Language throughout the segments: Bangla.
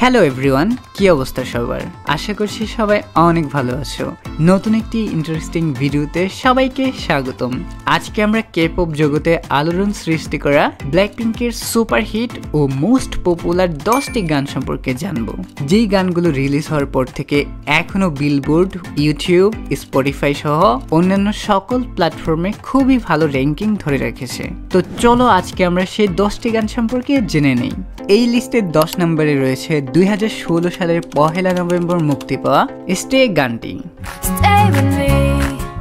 হ্যালো এভরিওয়ান, কি অবস্থা সবার? আশা করছি সবাই অনেক ভালো আছো। নতুন একটি ইন্টারেস্টিং ভিডিওতে সবাইকে স্বাগতম। আজকে আমরা কে-পপ জগতে আলোড়ন সৃষ্টি করা ব্ল্যাকপিঙ্কের সুপারহিট ও মোস্ট পপুলার 10টি গান সম্পর্কে জানব, যেই গানগুলো রিলিজ হওয়ার পর থেকে এখনো বিলবোর্ড, ইউটিউব, স্পটিফাই সহ অন্যান্য সকল প্ল্যাটফর্মে খুবই ভালো র্যাঙ্কিং ধরে রেখেছে। তো চলো আজকে আমরা সেই 10টি গান সম্পর্কে জেনে নেই। এই লিস্টের 10 নম্বরে রয়েছে 2016 সালের 1 নভেম্বর মুক্তি পাওয়া স্টে গানটি।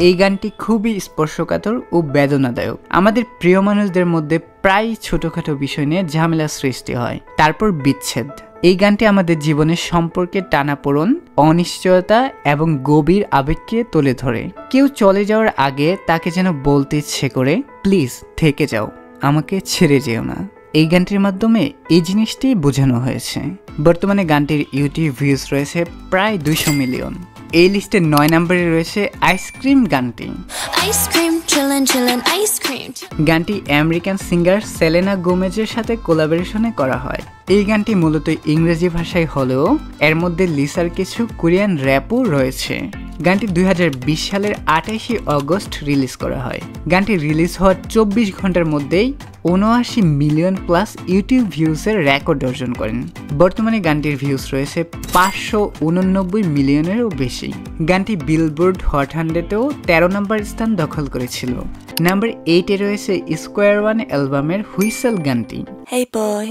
এই গানটি খুবই স্পর্শকাতর ও বেদনাদায়ক। আমাদের প্রিয় মানুষদের মধ্যে প্রায় ছোটখাটো বিষয় নিয়ে ঝামেলা সৃষ্টি হয়, তারপর বিচ্ছেদ। এই গানটি আমাদের জীবনের সম্পর্কে টানাপোড়েন, অনিশ্চয়তা এবং গভীর আবেগকে তুলে ধরে। কেউ চলে যাওয়ার আগে তাকে যেন বলতে ইচ্ছে করে, প্লিজ থেকে যাও, আমাকে ছেড়ে যেও না। এই গানটির মাধ্যমে এই জিনিসটি বোঝানো হয়েছে। বর্তমানে গানটির ইউটিউব ভিউজ রয়েছে প্রায় 200 মিলিয়ন। এই লিস্টে 9 নম্বরে রয়েছে আইসক্রিম গানটি। গানটি আমেরিকান সিঙ্গার সেলেনা গোমেজের সাথে কোলাবোরেশনে করা হয়। এই গানটি মূলত ইংরেজি ভাষায় হলেও এর মধ্যে লিসার কিছু কোরিয়ান র্যাপও রয়েছে। গানটি 2020 সালের 28 অগস্ট রিলিজ করা হয়। গানটি রিলিজ হওয়ার 24 ঘন্টার মধ্যেই 79 মিলিয়ন প্লাস ইউটিউব ভিউজের রেকর্ড অর্জন করেন। বর্তমানে গানটির ভিউজ রয়েছে 589 মিলিয়নেরও বেশি। গানটি বিলবোর্ড হট 100-এও 13 নম্বর স্থান দখল করেছিল। নাম্বার 8-এ রয়েছে স্কোয়ার ওয়ান অ্যালবামের হুইসেল গানটি। Hey boy.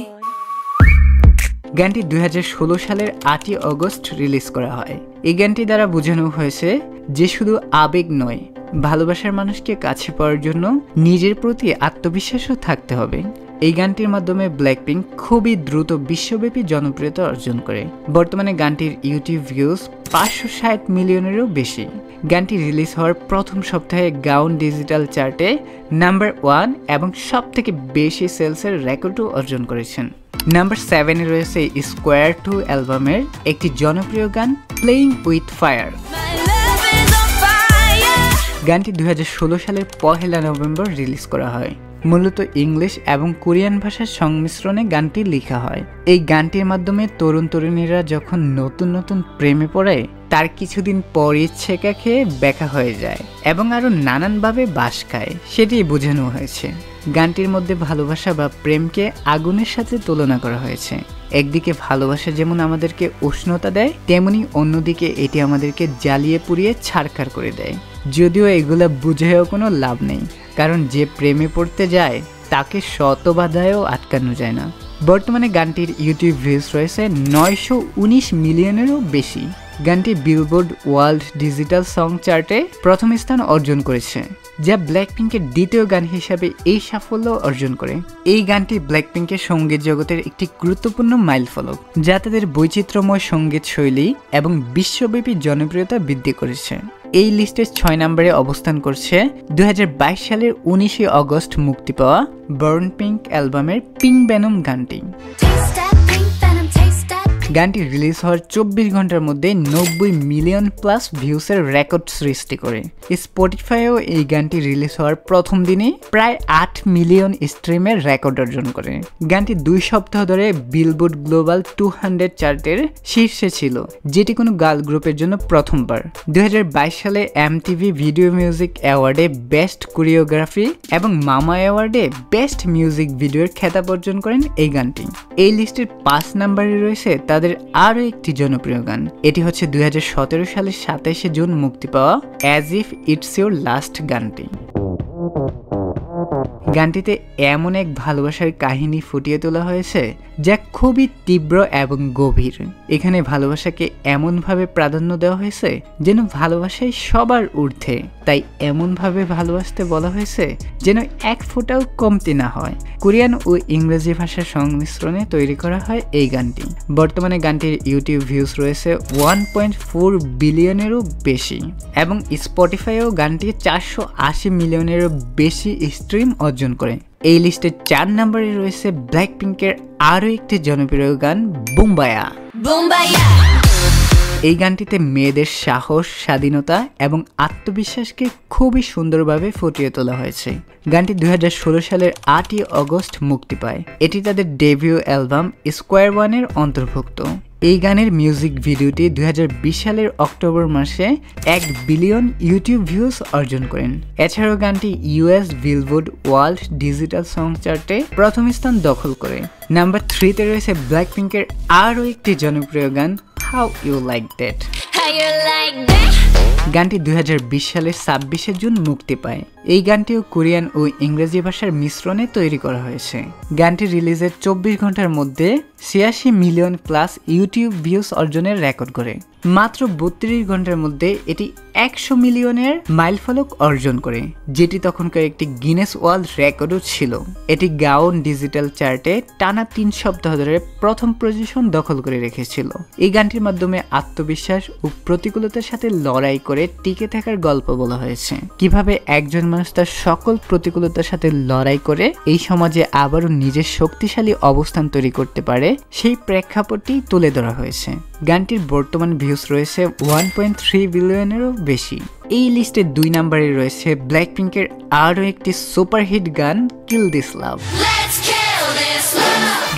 গানটি 2016 সালের 8 অগস্ট রিলিজ করা হয়। এই গানটি দ্বারা বোঝানো হয়েছে যে শুধু আবেগ নয়, ভালোবাসার মানুষকে কাছে পাওয়ার জন্য নিজের প্রতি আত্মবিশ্বাসও থাকতে হবে। এই গানটির মাধ্যমে ব্ল্যাকপিঙ্ক খুবই দ্রুত বিশ্বব্যাপী জনপ্রিয়তা অর্জন করে। বর্তমানে গানটির ইউটিউব ভিউজ 560 মিলিয়নেরও বেশি। গানটি রিলিজ হওয়ার প্রথম সপ্তাহে গাউন ডিজিটাল চার্টে নাম্বার 1 এবং সবথেকে বেশি সেলসের রেকর্ডও অর্জন করেছেন। নাম্বার 7-এ রয়েছে স্কোয়ার 2 অ্যালবামের একটি জনপ্রিয় গান প্লেইং উইথ ফায়ার। গানটি 2016 সালের 1 নভেম্বর রিলিজ করা হয়। মূলত ইংলিশ এবং কোরিয়ান ভাষার সংমিশ্রণে গানটি লেখা হয়। এই গানটির মাধ্যমে তরুণ তরুণীরা যখন নতুন নতুন প্রেমে পড়ে, তার কিছুদিন পর ইচ্ছেকা খেয়ে ব্যাকা হয়ে যায় এবং আরো নানানভাবে বাস খায়, সেটি বোঝানো হয়েছে। গানটির মধ্যে ভালোবাসা বা প্রেমকে আগুনের সাথে তুলনা করা হয়েছে। একদিকে ভালোবাসা যেমন আমাদেরকে উষ্ণতা দেয়, তেমনি অন্যদিকে এটি আমাদেরকে জ্বালিয়ে পুড়িয়ে ছারখার করে দেয়। যদিও এগুলা বুঝেও কোনো লাভ নেই, কারণ যে প্রেমে পড়তে যায় তাকে শত বাধায়ও আটকানো যায় না। বর্তমানে গানটির ইউটিউব ভিউজ রয়েছে 919 মিলিয়নেরও বেশি। গানটি বিলবোর্ড ওয়ার্ল্ড ডিজিটাল সং চার্টে প্রথম স্থান অর্জন করেছে, যা ব্ল্যাকপিঙ্কের দ্বিতীয় গান হিসাবে এই সাফল্য অর্জন করে। এই গানটি ব্ল্যাকপিঙ্কের সঙ্গীত জগতের একটি গুরুত্বপূর্ণ মাইলফলক, যা তাদের বৈচিত্র্যময় সঙ্গীত শৈলী এবং বিশ্বব্যাপী জনপ্রিয়তা বৃদ্ধি করেছে। এই লিস্টের 6 নম্বরে অবস্থান করছে 2022 সালের 19 অগস্ট মুক্তি পাওয়া বার্ন পিঙ্ক অ্যালবামের পিঙ্ক ভেনম গানটি। গানটি রিলিজ হওয়ার 24 ঘন্টার মধ্যে 90 মিলিয়ন প্লাস ভিউসের রেকর্ড সৃষ্টি করে। স্পটিফাইও এই গানটি রিলিজ হওয়ার প্রথম দিনে প্রায় 8 মিলিয়ন স্ট্রিমের রেকর্ড অর্জন করে। গানটি 2 সপ্তাহ ধরে বিলবোর্ড গ্লোবাল 200 চার্টের শীর্ষে ছিল, যেটি কোনো গার্ল গ্রুপের জন্য প্রথমবার। 2022 সালে MTV ভিডিও মিউজিক অ্যাওয়ার্ডে বেস্ট কোরিওগ্রাফি এবং মামা অ্যাওয়ার্ডে বেস্ট মিউজিক ভিডিওর খেতাব অর্জন করেন এই গানটি। এই লিস্টের 5 নম্বরে রয়েছে তাদের আরো একটি জনপ্রিয় গান। এটি হচ্ছে 2017 সালের 27 জুন মুক্তি পাওয়া as if it's your last গানটি। গানটিতে এমন এক ভালোবাসার কাহিনী ফুটিয়ে তোলা হয়েছে যা খুবই তীব্র এবং গভীর। এখানে ভালোবাসাকে এমনভাবে প্রাধান্য দেওয়া হয়েছে যেন ভালোবাসায় সবার ঊর্ধ্বে, তাই এমনভাবে ভালোবাসতে বলা হয়েছে যেন এক ফোঁটাও কমতি না হয়। কোরিয়ান ও ইংরেজি ভাষার সংমিশ্রণে তৈরি করা হয় এই গানটি। বর্তমানে গানটির ইউটিউব ভিউজ রয়েছে 1.4 বিলিয়নেরও বেশি এবং স্পটিফাইও গানটি 480 মিলিয়নেরও বেশি স্ট্রিম অর্জন করে। এই লিস্টের 4 নম্বরে রয়েছে ব্ল্যাকপিঙ্কের আরো একটি জনপ্রিয় গান বুম্বায়া। এই গানটিতে মেয়েদের সাহস, স্বাধীনতা এবং আত্মবিশ্বাসকে খুবই সুন্দরভাবে ফুটিয়ে তোলা হয়েছে। গানটি 2016 সালের 8ই অগস্ট মুক্তি পায়। এটি তাদের ডেবিউ অ্যালবাম স্কোয়ার ওয়ানের অন্তর্ভুক্ত। এই গানের মিউজিক ভিডিওটি 2020 সালের অক্টোবর মাসে 1 বিলিয়ন ইউটিউব ভিউজ অর্জন করেন। এছাড়াও গানটি US billboard world digital song চার্টে প্রথম স্থান দখল করে। নাম্বার 3-তে রয়েছে ব্ল্যাকপিঙ্কের আরও একটি জনপ্রিয় গান হাউ ইউ লাইক দ্যাট। গানটি 2020 সালের 26শে জুন মুক্তি পায়। এই গানটিও কোরিয়ান ও ইংরেজি ভাষার মিশ্রণে তৈরি করা হয়েছে। গানটি রিলিজের 24 ঘন্টার মধ্যে 86 মিলিয়ন প্লাস ইউটিউব ভিউজ অর্জনের রেকর্ড করে। মাত্র 32 ঘন্টার মধ্যে এটি 100 মিলিয়নের মাইলফলক অর্জন করে, যেটি তখনকার একটি গিনেস ওয়ার্ল্ড রেকর্ডও ছিল। এটি গাউন ডিজিটাল চার্টে টানা 3 সপ্তাহ ধরে প্রথম পজিশন দখল করে রেখেছিল। এই গানটির মাধ্যমে আত্মবিশ্বাস ও প্রতিকূলতার সাথে লড়াই করে টিকে থাকার গল্প বলা হয়েছে। কিভাবে একজন মানুষ তার সকল প্রতিকূলতার সাথে লড়াই করে এই সমাজে আবারও নিজের শক্তিশালী অবস্থান তৈরি করতে পারে, সেই প্রেক্ষাপটটি তুলে ধরা হয়েছে। গানটির বর্তমান ভিউজ রয়েছে 1.3 বিলিয়নেরও বেশি। এই লিস্টে 2 নম্বরে রয়েছে ব্ল্যাকপিঙ্কের আরও একটি সুপারহিট গান কিল দিস লাভ।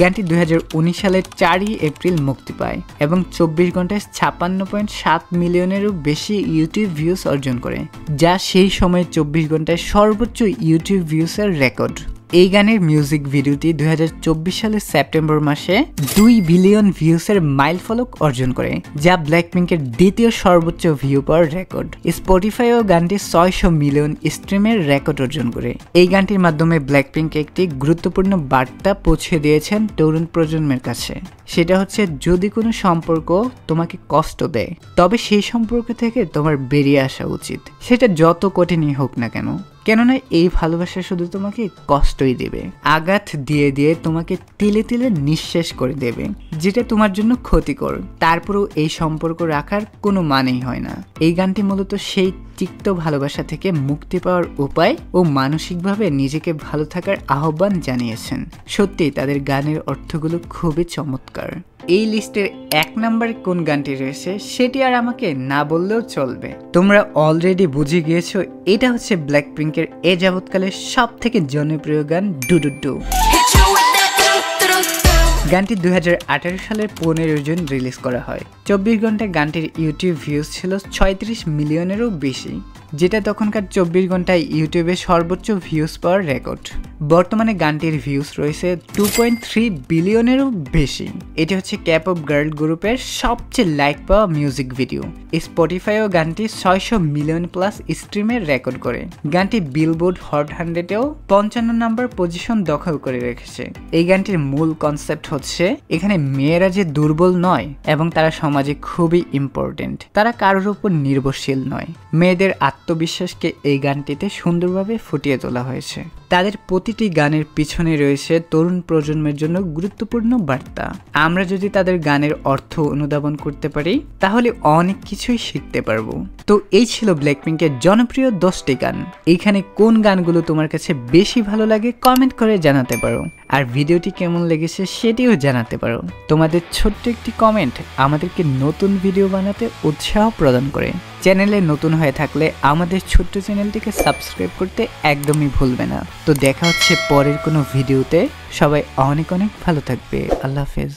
গানটি 2019 সালের 4ই এপ্রিল মুক্তি পায় এবং 24 ঘন্টায় 56.7 মিলিয়নেরও বেশি ইউটিউব ভিউজ অর্জন করে, যা সেই সময়ে 24 ঘন্টায় সর্বোচ্চ ইউটিউব ভিউজের রেকর্ড। এই গানের মিউজিক ভিডিওটি 2024 সালের সেপ্টেম্বর মাসে 2 বিলিয়ন ভিউসের মাইলফলক অর্জন করে, যা ব্ল্যাকপিঙ্কের দ্বিতীয় সর্বোচ্চ ভিউ পাওয়ার রেকর্ড। স্পটিফাইও গানটি 600 মিলিয়ন স্ট্রিমের রেকর্ড অর্জন করে। এই গানটির মাধ্যমে ব্ল্যাকপিঙ্ক একটি গুরুত্বপূর্ণ বার্তা পৌঁছে দিয়েছেন তরুণ প্রজন্মের কাছে। সেটা হচ্ছে, যদি কোনো সম্পর্ক তোমাকে কষ্ট দেয় তবে সেই সম্পর্ক থেকে তোমার বেরিয়ে আসা উচিত, সেটা যত কঠিনই হোক না কেন। কেননা এই ভালোবাসা শুধু তোমাকে কষ্টই দেবে, আঘাত দিয়ে দিয়ে তোমাকে তিলে তিলে নিঃশেষ করে দেবে, যেটা তোমার জন্য ক্ষতিকর। তারপরেও এই সম্পর্ক রাখার কোনো মানেই হয় না। এই গানটি মূলত সেই তিক্ত ভালোবাসা থেকে মুক্তি পাওয়ার উপায় ও মানসিকভাবে নিজেকে ভালো থাকার আহ্বান জানিয়েছেন। সত্যি তাদের গানের অর্থগুলো খুবই চমৎকার। এই লিস্টের 1 নম্বরে কোন গানটি রয়েছে সেটি আর আমাকে না বললেও চলবে। তোমরা অলরেডি বুঝে গিয়েছো, এটা হচ্ছে ব্ল্যাকপিঙ্কের এ যাবৎকালের সব থেকে জনপ্রিয় গান ডু ডু ডু। গানটি 2018 সালের 15 জুন রিলিজ করা হয়। 24 ঘন্টায় গানটির ইউটিউব ভিউজ ছিল 36 মিলিয়নেরও বেশি, যেটা তখনকার 24 ঘন্টায় ইউটিউবে সর্বোচ্চ ভিউজ পাওয়ার রেকর্ড। বর্তমানে গানটির ভিউজ রয়েছে 2.3 বিলিয়নেরও বেশি। এটি হচ্ছে ক্যাপঅপ গার্ল গ্রুপের সবচেয়ে লাইক পাওয়া মিউজিক ভিডিও। স্পটিফাইও গানটি 600 মিলিয়ন প্লাস স্ট্রিমের রেকর্ড করে। গানটি বিলবোর্ড হট 100-এও 55 নম্বর পজিশন দখল করে রেখেছে। এই গানটির মূল কনসেপ্ট হচ্ছে, এখানে মেয়েরা যে দুর্বল নয় এবং তারা সমাজে খুবই ইম্পর্টেন্ট, তারা কারোর উপর নির্ভরশীল নয়। মেয়েদের আত্মবিশ্বাসকে এই গানটিতে সুন্দরভাবে ফুটিয়ে তোলা হয়েছে। তাদের প্রতিটি গানের পিছনে রয়েছে তরুণ প্রজন্মের জন্য গুরুত্বপূর্ণ বার্তা। আমরা যদি তাদের গানের অর্থ অনুধাবন করতে পারি তাহলে অনেক কিছুই শিখতে পারবো। তো এই ছিল ব্ল্যাকপিঙ্কের জনপ্রিয় 10টি গান। এইখানে কোন গানগুলো তোমার কাছে বেশি ভালো লাগে কমেন্ট করে জানাতে পারো, আর ভিডিওটি কেমন লেগেছে সেটিও জানাতে পারো। তোমাদের ছোট্ট একটি কমেন্ট আমাদেরকে নতুন ভিডিও বানাতে উৎসাহ প্রদান করে। চ্যানেলে নতুন হয়ে থাকলে আমাদের ছোট্ট চ্যানেলটিকে সাবস্ক্রাইব করতে একদমই ভুলবে না। তো দেখা হচ্ছে পরের কোনো ভিডিওতে। সবাই অনেক অনেক ভালো থাকবে। আল্লাহ হাফেজ।